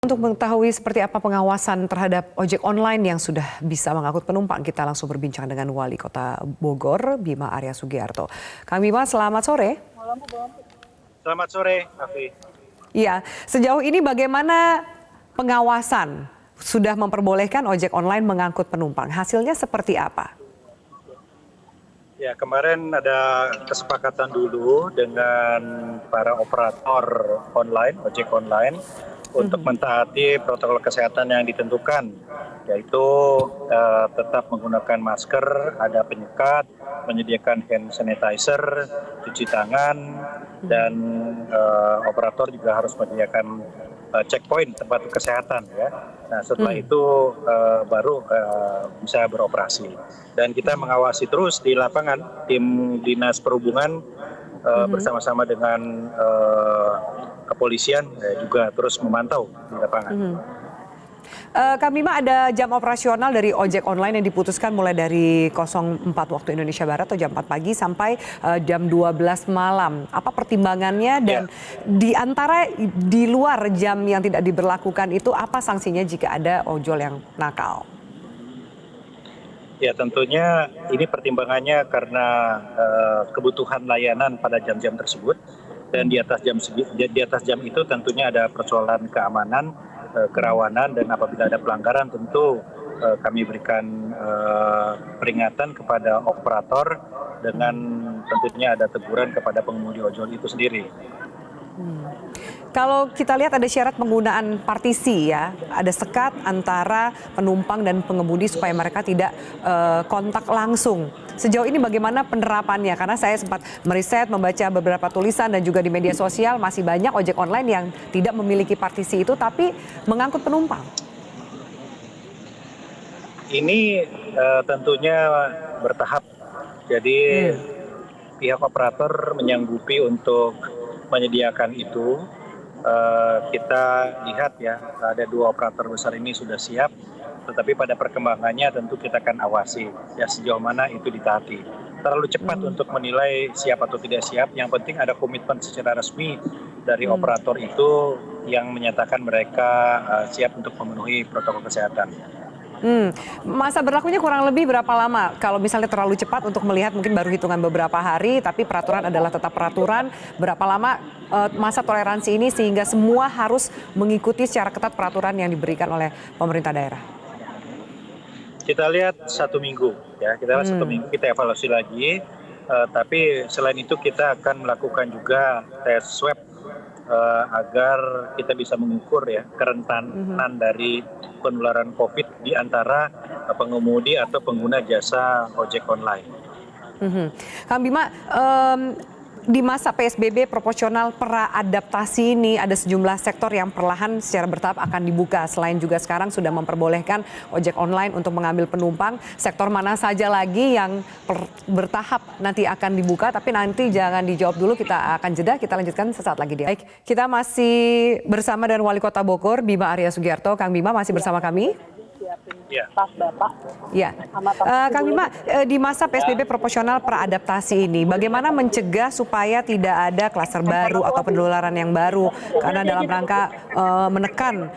Untuk mengetahui seperti apa pengawasan terhadap ojek online yang sudah bisa mengangkut penumpang, kita langsung berbincang dengan Wali Kota Bogor, Bima Arya Sugiarto. Kang Bima, selamat sore. Selamat sore, Afi. Iya, sejauh ini bagaimana pengawasan sudah memperbolehkan ojek online mengangkut penumpang? Hasilnya seperti apa? Ya, kemarin ada kesepakatan dulu dengan para operator online, ojek online, untuk mentaati protokol kesehatan yang ditentukan, yaitu tetap menggunakan masker, ada penyekat, menyediakan hand sanitizer, cuci tangan, dan operator juga harus menyediakan checkpoint tempat kesehatan, ya. Nah, setelah itu baru bisa beroperasi. Dan kita mengawasi terus di lapangan, tim Dinas Perhubungan bersama-sama dengan kepolisian juga terus memantau di lapangan. Kang Bima, ada jam operasional dari ojek online yang diputuskan mulai dari 04 waktu Indonesia Barat atau jam 4 pagi sampai jam 12 malam. Apa pertimbangannya dan di antara di luar jam yang tidak diberlakukan itu apa sanksinya jika ada ojol yang nakal? Ya, tentunya ini pertimbangannya karena kebutuhan layanan pada jam-jam tersebut, dan di atas jam itu tentunya ada persoalan keamanan, kerawanan, dan apabila ada pelanggaran tentu kami berikan peringatan kepada operator dengan tentunya ada teguran kepada pengemudi ojol itu sendiri. Kalau kita lihat ada syarat penggunaan partisi, ya, ada sekat antara penumpang dan pengemudi supaya mereka tidak kontak langsung. Sejauh ini bagaimana penerapannya? Karena saya sempat meriset, membaca beberapa tulisan dan juga di media sosial masih banyak ojek online yang tidak memiliki partisi itu tapi mengangkut penumpang. Ini tentunya bertahap. Jadi pihak operator menyanggupi untuk menyediakan itu. Kita lihat, ya, ada 2 operator besar ini sudah siap, tetapi pada perkembangannya tentu kita akan awasi ya sejauh mana itu ditaati. Terlalu cepat untuk menilai siap atau tidak siap, yang penting ada komitmen secara resmi dari operator itu yang menyatakan mereka siap untuk memenuhi protokol kesehatan. Masa berlakunya kurang lebih berapa lama? Kalau misalnya terlalu cepat untuk melihat mungkin baru hitungan beberapa hari, tapi peraturan adalah tetap peraturan. Berapa lama masa toleransi ini sehingga semua harus mengikuti secara ketat peraturan yang diberikan oleh pemerintah daerah? Kita lihat 1 minggu, ya. Kita lihat 1 minggu, kita evaluasi lagi. Tapi selain itu kita akan melakukan juga tes swab agar kita bisa mengukur, ya, kerentanan dari penularan COVID di antara pengemudi atau pengguna jasa ojek online. Kang Bima, di masa PSBB proporsional praadaptasi ini ada sejumlah sektor yang perlahan secara bertahap akan dibuka. Selain juga sekarang sudah memperbolehkan ojek online untuk mengambil penumpang. Sektor mana saja lagi yang bertahap nanti akan dibuka, tapi nanti jangan dijawab dulu, kita akan jeda, kita lanjutkan sesaat lagi. Baik, kita masih bersama dengan Wali Kota Bogor, Bima Arya Sugiarto. Kang Bima masih bersama kami? Ya. Ya, Kang Bima, di masa PSBB proporsional praadaptasi ini, bagaimana mencegah supaya tidak ada klaster baru atau penularan yang baru? Karena dalam rangka menekan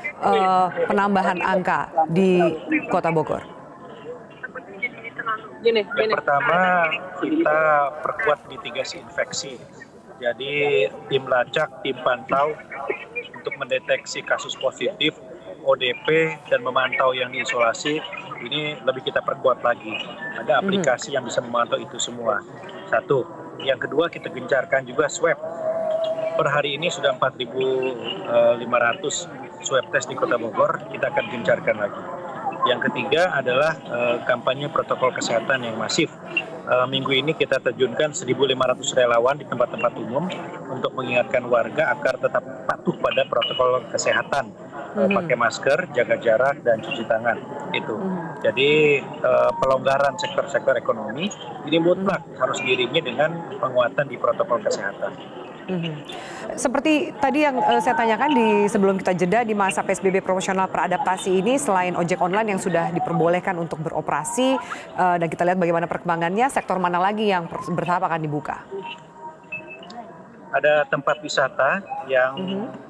penambahan angka di Kota Bogor. Yang pertama, kita perkuat mitigasi infeksi. Jadi tim lacak, tim pantau untuk mendeteksi kasus positif, ODP, dan memantau yang diisolasi, ini lebih kita perkuat lagi. Ada aplikasi yang bisa memantau itu semua. 1. Yang kedua, kita gencarkan juga swab. Per hari ini sudah 4.500 swab test di Kota Bogor, kita akan gencarkan lagi. Yang ketiga adalah kampanye protokol kesehatan yang masif. Minggu ini kita terjunkan 1.500 relawan di tempat-tempat umum untuk mengingatkan warga agar tetap patuh pada protokol kesehatan, pakai masker, jaga jarak, dan cuci tangan. Itu. Jadi pelonggaran sektor-sektor ekonomi ini mutlak harus diiringi dengan penguatan di protokol kesehatan. Seperti tadi yang saya tanyakan di sebelum kita jeda, di masa PSBB proporsional praadaptasi ini, selain ojek online yang sudah diperbolehkan untuk beroperasi dan kita lihat bagaimana perkembangannya, sektor mana lagi yang bertahap akan dibuka? ada tempat wisata yang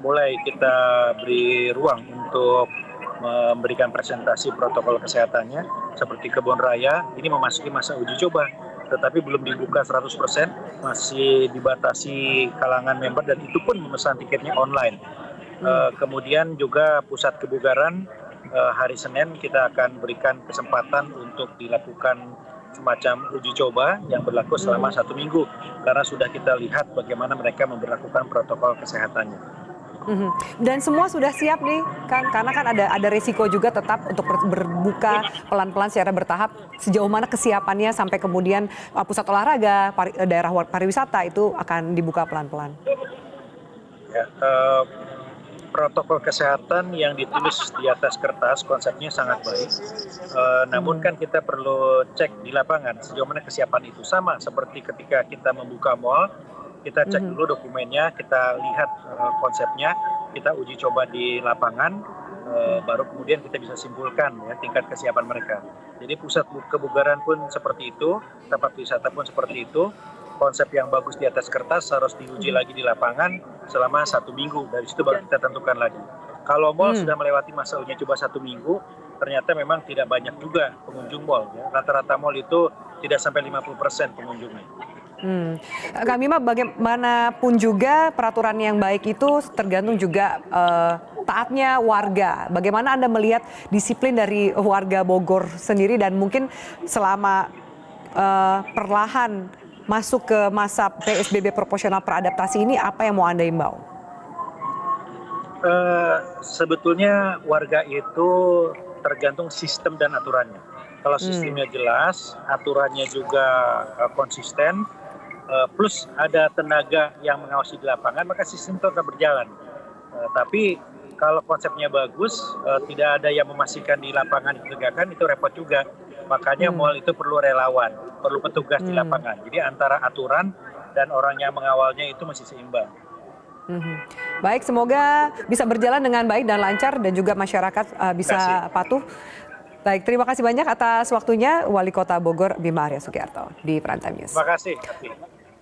mulai kita beri ruang untuk memberikan presentasi protokol kesehatannya, seperti Kebun Raya, ini memasuki masa uji coba, tetapi belum dibuka 100%, masih dibatasi kalangan member dan itu pun memesan tiketnya online. Kemudian juga pusat kebugaran, hari Senin kita akan berikan kesempatan untuk dilakukan semacam uji coba yang berlaku selama 1 minggu karena sudah kita lihat bagaimana mereka memberlakukan protokol kesehatannya. Dan semua sudah siap nih kan, karena kan ada risiko juga tetap untuk berbuka pelan-pelan secara bertahap. Sejauh mana kesiapannya sampai kemudian pusat olahraga, daerah pariwisata itu akan dibuka pelan-pelan? Ya, protokol kesehatan yang ditulis di atas kertas konsepnya sangat baik. Namun kan kita perlu cek di lapangan sejauh mana kesiapan itu. Sama seperti ketika kita membuka mal, kita cek dulu dokumennya, kita lihat konsepnya, kita uji coba di lapangan, baru kemudian kita bisa simpulkan ya tingkat kesiapan mereka. Jadi pusat kebugaran pun seperti itu, tempat wisata pun seperti itu. Konsep yang bagus di atas kertas harus diuji lagi di lapangan selama 1 minggu. Dari situ baru kita tentukan lagi. Kalau mal sudah melewati masa uji coba 1 minggu, ternyata memang tidak banyak juga pengunjung mal. Ya. Rata-rata mal itu tidak sampai 50% pengunjungnya. Kak Bima, bagaimanapun juga peraturan yang baik itu tergantung juga taatnya warga. Bagaimana Anda melihat disiplin dari warga Bogor sendiri dan mungkin selama perlahan masuk ke masa PSBB proporsional peradaptasi ini, apa yang mau Anda imbau? Sebetulnya warga itu tergantung sistem dan aturannya. Kalau sistemnya jelas, aturannya juga konsisten, plus ada tenaga yang mengawasi di lapangan, maka sistem itu akan berjalan. Tapi kalau konsepnya bagus, tidak ada yang memastikan di lapangan ditegakkan, itu repot juga. Makanya mal itu perlu relawan, perlu petugas di lapangan. Jadi antara aturan dan orang yang mengawalnya itu masih seimbang. Baik, semoga bisa berjalan dengan baik dan lancar dan juga masyarakat bisa patuh. Baik, terima kasih banyak atas waktunya Wali Kota Bogor Bima Arya Sugiarto di Prime Time News. Terima kasih.